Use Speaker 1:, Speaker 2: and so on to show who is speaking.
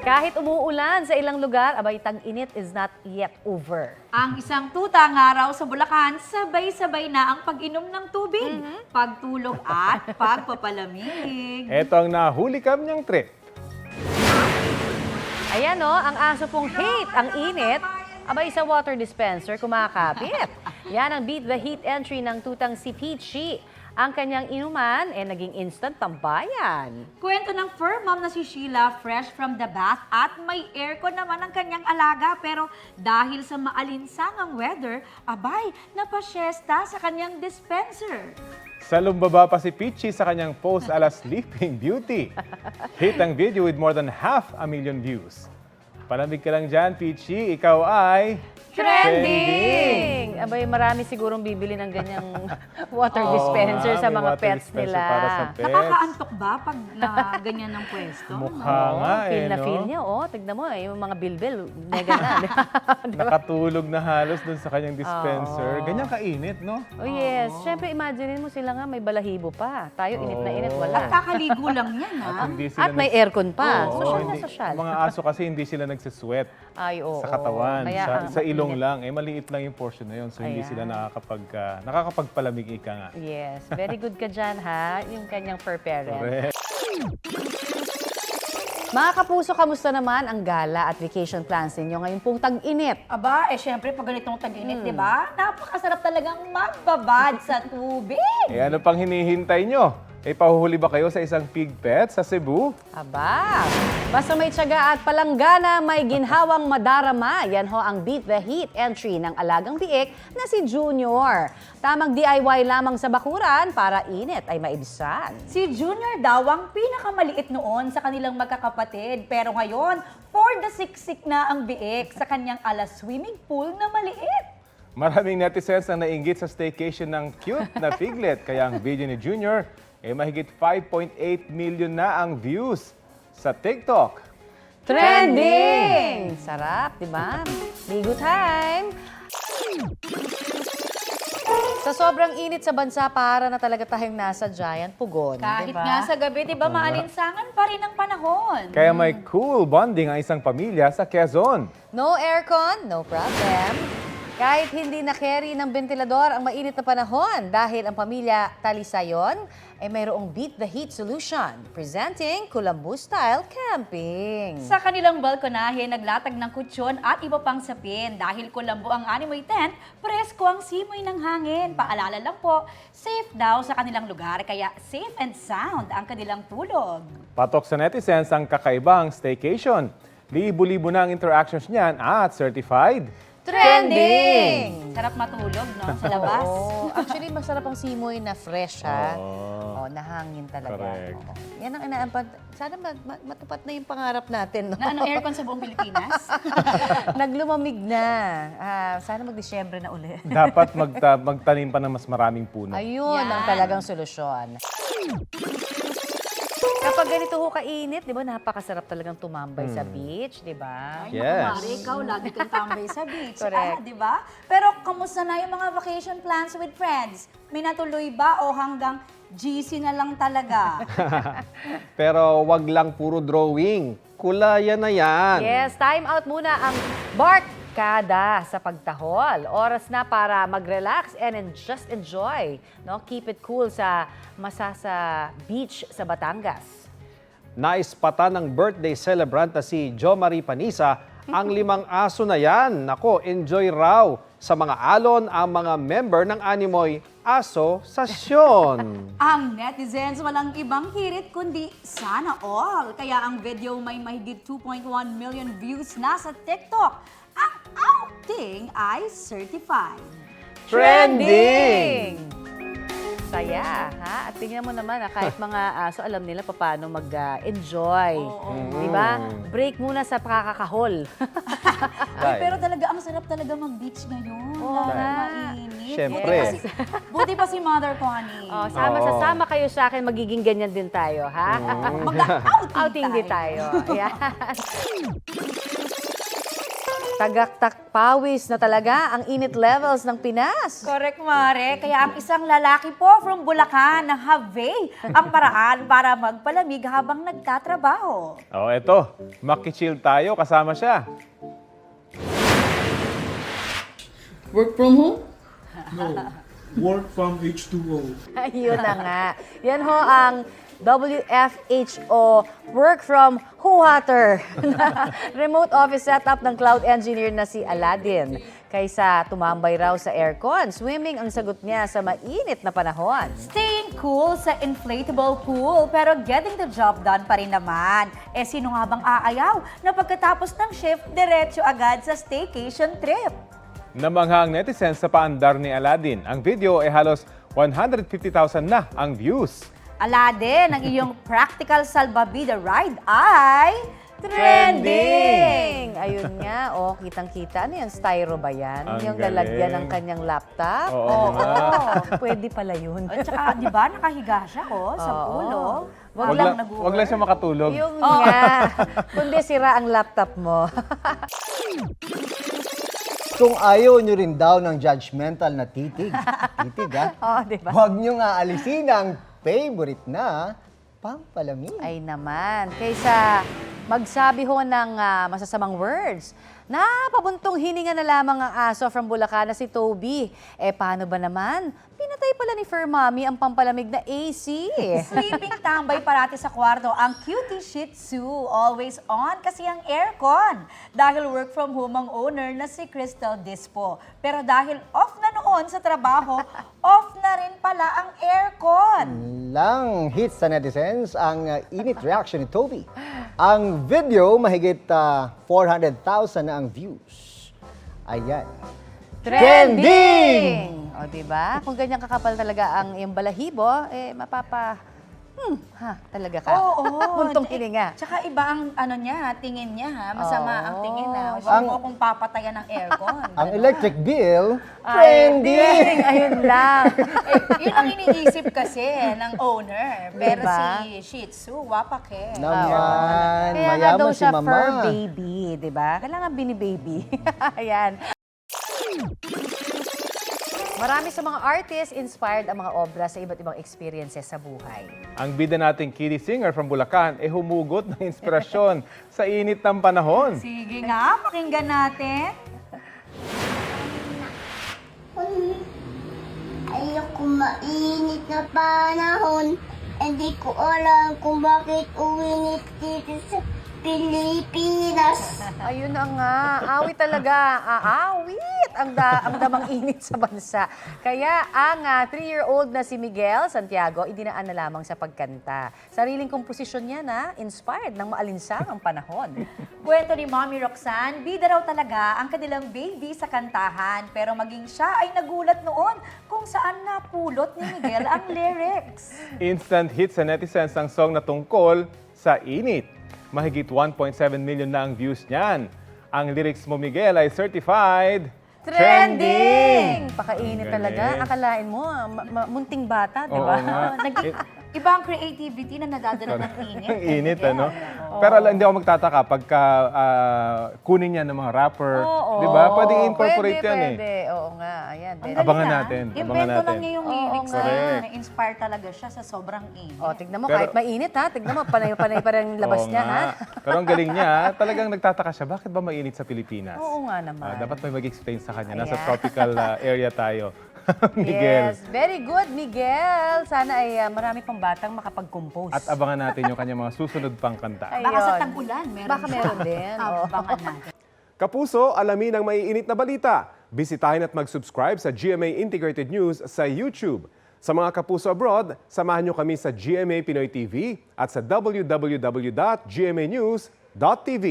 Speaker 1: Kahit umuulan sa ilang lugar, abay tag-init is not yet over.
Speaker 2: Ang isang tutang araw sa Bulacan, sabay-sabay na ang pag-inom ng tubig, pagtulog at pagpapalamig.
Speaker 3: Ito ang nahuli kam niyang trip.
Speaker 1: Ayan o, ang aso pong hate ang init, abay sa water dispenser kumakapit. Yan ang Beat the Heat entry ng tutang si Peachy. Ang kanyang inuman naging instant tambayan.
Speaker 2: Kwento ng fur mom na si Sheila, fresh from the bath at may aircon naman ang kanyang alaga. Pero dahil sa maalinsangang weather, abay, napasyesta sa kanyang dispenser.
Speaker 3: Sa lumbaba pa si Peachy sa kanyang post ala Sleeping Beauty. Hit ang video with more than 500,000 views. Palamig ka lang dyan, Peachy. Ikaw ay...
Speaker 1: Trending! Abay, marami sigurong bibili ng ganyang water dispenser sa
Speaker 3: may
Speaker 1: mga
Speaker 3: water
Speaker 1: pets
Speaker 3: dispenser
Speaker 1: nila.
Speaker 3: para sa pets.
Speaker 2: Nakakaantok ba pag ganyan ng pwesto?
Speaker 3: Mukha nga
Speaker 1: Feel na
Speaker 3: no?
Speaker 1: feel niya, oh. Tignan mo, yung mga bilbil, mega na.
Speaker 3: Nakatulog na halos dun sa kanyang dispenser.
Speaker 1: Oo.
Speaker 3: Ganyan kainit, no?
Speaker 1: Oh yes, syempre imagine mo sila nga may balahibo pa. Tayo init na init,
Speaker 2: At
Speaker 1: wala.
Speaker 2: kakaligo lang yan, ha?
Speaker 3: Hindi sila
Speaker 1: At may aircon pa.
Speaker 3: Oo,
Speaker 1: Social na
Speaker 3: hindi-
Speaker 1: social.
Speaker 3: Mga aso kasi hindi sila nagsisweat
Speaker 1: Ay, oo.
Speaker 3: sa katawan.
Speaker 1: Kaya ang
Speaker 3: Sa ilong
Speaker 1: init.
Speaker 3: lang. Maliit lang yung portion na yun. So, hindi
Speaker 1: Ayan.
Speaker 3: sila nakakapagpalamig ika nga.
Speaker 1: Yes, very good ka dyan ha, yung kanyang fur parent.
Speaker 3: Correct.
Speaker 1: Mga kapuso, kamusta naman ang gala at vacation plans ninyo ngayon pong tag-init?
Speaker 2: Aba, syempre pag ganitong tag-init, di ba? Napakasarap talagang magbabad sa tubig.
Speaker 3: Eh, ano pang hinihintay nyo? Eh, pahuhuli ba kayo sa isang pig pet sa Cebu?
Speaker 1: Aba, basta may tiyaga at palanggana, may ginhawang madarama. Yan ho ang Beat the Heat entry ng alagang biik na si Junior. Tamang DIY lamang sa bakuran para init ay maibsan.
Speaker 2: Si Junior daw ang pinakamaliit noon sa kanilang magkakapatid. Pero ngayon, for the siksik na ang biik sa kanyang ala swimming pool na maliit.
Speaker 3: Maraming netizens ang nainggit sa staycation ng cute na piglet. Kaya ang video ni Junior, mahigit 5.8 million na ang views sa TikTok.
Speaker 1: Trending! Sarap, di ba? Ligo time! Sa sobrang init sa bansa, para na talaga tayong nasa giant pugon.
Speaker 2: Kahit
Speaker 1: di ba?
Speaker 2: nga sa gabi, di ba, maalinsangan pa rin ang panahon.
Speaker 3: Kaya may cool bonding ang isang pamilya sa Quezon.
Speaker 1: No aircon, no problem. Kahit hindi na-carry ng ventilador ang mainit na panahon dahil ang pamilya Talisayon ay mayroong Beat the Heat solution, presenting Kulambu Style Camping.
Speaker 2: Sa kanilang balkonahe, naglatag ng kutsyon at iba pang sapin. Dahil kulambo ang animoy tent, presko ang simoy ng hangin. Paalala lang po, safe daw sa kanilang lugar, kaya safe and sound ang kanilang tulog.
Speaker 3: Patok sa netizens ang kakaibang staycation. Libo-libo na ang interactions niyan at certified.
Speaker 1: Trending!
Speaker 2: Sarap matulog, no? Sa labas.
Speaker 1: Oo. Actually, masarap ang simoy na fresh, ha?
Speaker 3: Oo.
Speaker 1: Oh, nahangin talaga.
Speaker 3: Correct.
Speaker 1: Oo. Yan ang inaampad. Sana matupad na yung pangarap natin, no?
Speaker 2: Na ano, aircon sa buong Pilipinas?
Speaker 1: Naglumamig na. Sana mag-Disyembre na uli.
Speaker 3: Dapat magtanim pa ng mas maraming puno.
Speaker 1: Ayun ang
Speaker 2: Yan.
Speaker 1: talagang solusyon. Kapag ganito ho kainit, di ba, napakasarap talagang tumambay sa beach, di ba?
Speaker 2: Ay,
Speaker 3: Yes.
Speaker 2: naku, Mari, ikaw lagi kang tambay sa beach.
Speaker 1: Correct.
Speaker 2: Di ba? Pero kamusta na yung mga vacation plans with friends? May natuloy ba o hanggang GC na lang talaga?
Speaker 4: Pero wag lang puro drawing. Kulayan na yan.
Speaker 1: Yes, time out muna ang barkada sa pagtahol. Oras na para mag-relax and just enjoy. No? Keep it cool sa Masasa Beach sa Batangas.
Speaker 4: Naispatan ng birthday celebrant na si Jo Marie Panisa ang 5 aso na yan. Nako, enjoy raw sa mga alon ang mga member ng Animoy Asosasyon.
Speaker 2: Ang netizens walang ibang hirit kundi sana all. Kaya ang video may mahigit 2.1 million views na sa TikTok. Ang outing ay certified.
Speaker 1: Trending! Saya, ha? At tingnan mo naman, kahit mga aso, alam nila paano mag-enjoy. Di ba? Break muna sa pakakahol.
Speaker 2: Ay, pero talaga, ang sarap talaga mag-beach ngayon.
Speaker 1: Oo
Speaker 2: Lalo
Speaker 1: nga.
Speaker 2: mainit.
Speaker 4: Siyempre.
Speaker 2: Buti pa si Mother Connie.
Speaker 1: Oh, sasama kayo sa akin, magiging ganyan din tayo, ha?
Speaker 2: Mag-outing
Speaker 1: Outing din tayo. Ayan. Tagaktak pawis na talaga ang init levels ng Pinas.
Speaker 2: Correct, Mare. Kaya ang isang lalaki po from Bulacan na have ang paraan para magpalamig habang nagtatrabaho.
Speaker 3: Oh, eto, makichill tayo, kasama siya.
Speaker 5: Work from home? No. Work from H2O.
Speaker 1: Ayun na nga. Yan ho ang WFHO Work from Water. Remote office setup ng cloud engineer na si Aladdin. Kaysa tumambay raw sa aircon, swimming ang sagot niya sa mainit na panahon.
Speaker 2: Staying cool sa inflatable pool pero getting the job done pa rin naman. Eh sino nga bang aayaw na pagkatapos ng shift, diretso agad sa staycation trip?
Speaker 3: Namangha ang netizens sa paandar ni Aladdin. Ang video ay halos 150,000 na ang views.
Speaker 2: Aladdin, ang iyong practical salbabida ride ay trending!
Speaker 1: Ayun nga, oh, kitang-kita. Ano yan? Styro ba yan?
Speaker 3: Ang
Speaker 1: Yung lalagyan
Speaker 3: galing.
Speaker 1: ng kanyang laptop?
Speaker 3: Oo nga.
Speaker 1: Pwede pala yun.
Speaker 2: At saka, di ba, nakahiga siya sa
Speaker 1: Oo.
Speaker 2: pool, oh.
Speaker 3: Wag
Speaker 2: Walang
Speaker 3: lang,
Speaker 2: nag-work.
Speaker 3: wag lang siya makatulog.
Speaker 1: Yung nga. Kundi sira ang laptop mo.
Speaker 6: Kung ayaw nyo rin daw ng judgmental na titig,
Speaker 1: Oh, di ba?
Speaker 6: huwag nyo nga alisin ang favorite na pampalamig.
Speaker 1: Ay naman, kaysa magsabi ho ng masasamang words, napabuntong hininga na lamang ang aso from Bulacan na si Toby. Eh paano ba naman? Pinatay pala ni Fur Mommy ang pampalamig na AC.
Speaker 2: Sleeping tambay parati sa kwarto ang cutie Shih Tzu. Always on kasi ang aircon. Dahil work from home ang owner na si Crystal Dispo. Pero dahil off na noon sa trabaho, off na rin pala ang aircon.
Speaker 6: Lang hit sa netizens ang init reaction ni Toby. Ang video mahigit 400,000 na ang views. Ayan. Trending!
Speaker 1: O, diba? Kung ganyan kakapal talaga ang iyong balahibo, eh, talaga ka.
Speaker 2: Oo.
Speaker 1: Buntong hininga.
Speaker 2: Tsaka iba ang ano niya, tingin niya ha. Masama ang tingin na. Huwag
Speaker 6: Ang-
Speaker 2: mo akong papatayan ng aircon.
Speaker 6: Ang electric bill,
Speaker 1: Ay,
Speaker 6: trending!
Speaker 1: Ayun lang.
Speaker 2: Yun ang iniisip kasi ng owner. Pero
Speaker 1: Diba?
Speaker 2: si Shih Tzu, wapak eh.
Speaker 6: Naman,
Speaker 1: Kaya nga daw
Speaker 6: mayaman si
Speaker 1: siya
Speaker 6: mama.
Speaker 1: fur baby, di ba? Kailangan bini-baby. Ayan. Marami sa mga artists inspired ang mga obra sa iba't ibang experiences sa buhay.
Speaker 3: Ang bida nating kiddie singer from Bulacan ay humugot ng inspirasyon sa init ng panahon.
Speaker 2: Sige nga, pakinggan natin.
Speaker 7: Ayoko mainit na panahon. Hindi ko alam kung bakit uwinit dito sa Pilipinas.
Speaker 1: Ayun na nga, awit talaga. Awit ang damang init sa bansa. Kaya ang 3-year-old na si Miguel Santiago, idinaan na lamang sa pagkanta. Sariling komposisyon niya na inspired ng maalinsang ang panahon.
Speaker 2: Kwento ni Mommy Roxanne, bida raw talaga ang kanilang baby sa kantahan. Pero maging siya ay nagulat noon kung saan napulot ni Miguel ang lyrics.
Speaker 3: Instant hit sa netizens ang song na tungkol sa init. Mahigit 1.7 million na ang views niyan. Ang lyrics mo, Miguel, ay certified
Speaker 1: Trending! Pakainit
Speaker 3: Galing.
Speaker 1: talaga. Akalain mo, munting bata, di ba?
Speaker 3: Oo nga.
Speaker 2: Iba ang creativity na nadadala ng init.
Speaker 3: Ang init, ano? Pero hindi ako magtataka pagka kunin niya ng mga rapper.
Speaker 1: Oo.
Speaker 3: Di ba? Pwede incorporate yan eh.
Speaker 1: Pwede. Oo nga, ayan.
Speaker 2: Ang
Speaker 3: Abangan
Speaker 2: galing,
Speaker 3: natin, abangan
Speaker 2: Invento
Speaker 3: natin.
Speaker 2: lang niya yung
Speaker 1: Oo
Speaker 2: lyrics
Speaker 1: nga.
Speaker 2: na
Speaker 3: Correct.
Speaker 2: na-inspire talaga siya sa sobrang init.
Speaker 1: O, tignan mo,
Speaker 3: Pero-
Speaker 1: kahit mainit ha. Tignan mo, panay-panay pa rin yung labas
Speaker 3: Oo
Speaker 1: niya
Speaker 3: nga.
Speaker 1: ha.
Speaker 3: Pero ang galing niya, talagang nagtataka siya, bakit ba mainit sa Pilipinas?
Speaker 1: Oo nga naman.
Speaker 3: Dapat may mag-explain sa kanya. Nasa
Speaker 1: Ayan.
Speaker 3: tropical area tayo. Miguel.
Speaker 1: Yes, very good, Miguel. Sana ay marami pang batang makapag-compose.
Speaker 3: At abangan natin yung kanyang mga susunod pang kanta.
Speaker 1: Ayun.
Speaker 2: Baka sa tag-ulan, meron
Speaker 1: Baka
Speaker 2: siya.
Speaker 1: meron din. oo.
Speaker 2: Abangan natin.
Speaker 8: Kapuso, alamin ang maiinit na balita. Bisitahin at mag-subscribe sa GMA Integrated News sa YouTube. Sa mga kapuso abroad, samahan nyo kami sa GMA Pinoy TV at sa www.gmanews.tv.